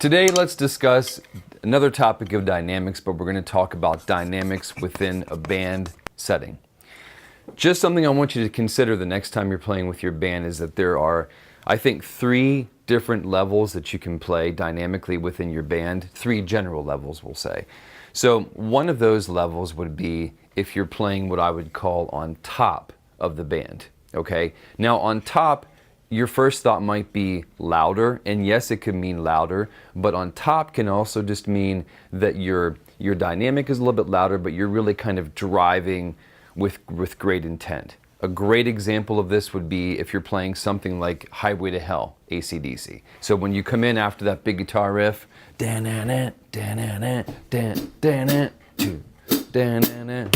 Today, let's discuss another topic of dynamics, but we're going to talk about dynamics within a band setting. Just something I want you to consider the next time you're playing with your band is that there are, I think, 3 different levels that you can play dynamically within your band. 3 general levels, we'll say. So one of those levels would be if you're playing what I would call on top of the band. Okay? Now on top, your first thought might be louder, and yes, it could mean louder, but on top can also just mean that your dynamic is a little bit louder, but you're really kind of driving with great intent. A great example of this would be if you're playing something like Highway to Hell, AC/DC. So when you come in after that big guitar riff, da-na-na, da-na-na, da-na-na, da-na-na.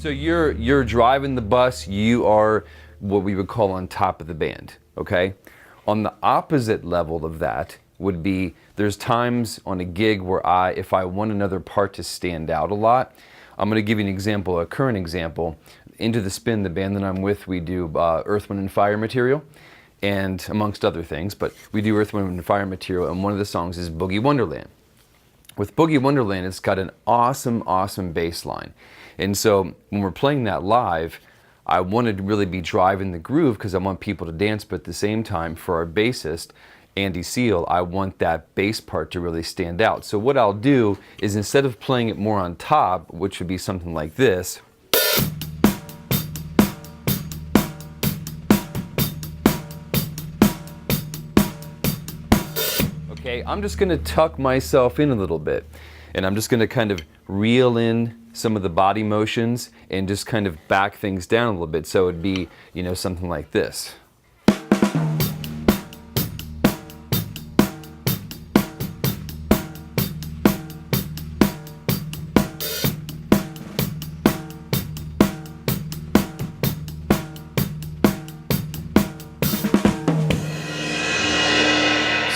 So you're driving the bus, you are what we would call on top of the band, okay? On the opposite level of that would be, there's times on a gig where if I want another part to stand out a lot, I'm gonna give you an example, a current example. Into the Spin, the band that I'm with, we do Earth, Wind and Fire material, and amongst other things, but we do Earth, Wind and Fire material, and one of the songs is Boogie Wonderland. With Boogie Wonderland, it's got an awesome, awesome bass line. And so when we're playing that live, I wanted to really be driving the groove because I want people to dance, but at the same time, for our bassist, Andy Seal, I want that bass part to really stand out. So what I'll do is, instead of playing it more on top, which would be something like this, okay, I'm just gonna tuck myself in a little bit, and I'm just gonna kind of reel in some of the body motions and just kind of back things down a little bit. So it'd be, you know, something like this.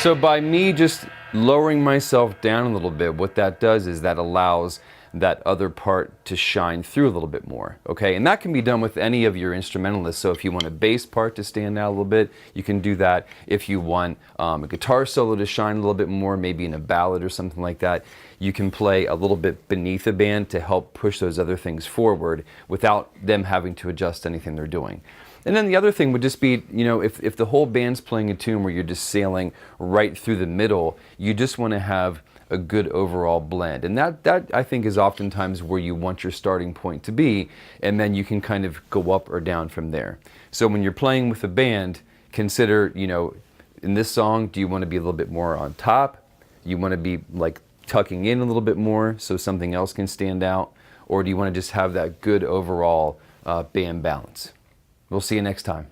So by me just lowering myself down a little bit, what that does is that allows that other part to shine through a little bit more, okay? And that can be done with any of your instrumentalists. So if you want a bass part to stand out a little bit, you can do that. If you want a guitar solo to shine a little bit more, maybe in a ballad or something like that, you can play a little bit beneath a band to help push those other things forward without them having to adjust anything they're doing. And then the other thing would just be, you know, if the whole band's playing a tune where you're just sailing right through the middle, you just want to have a good overall blend. And that I think is oftentimes where you want your starting point to be, and then you can kind of go up or down from there. So when you're playing with a band, consider, you know, in this song, do you want to be a little bit more on top? You want to be like tucking in a little bit more so something else can stand out? Or do you want to just have that good overall band balance? We'll see you next time.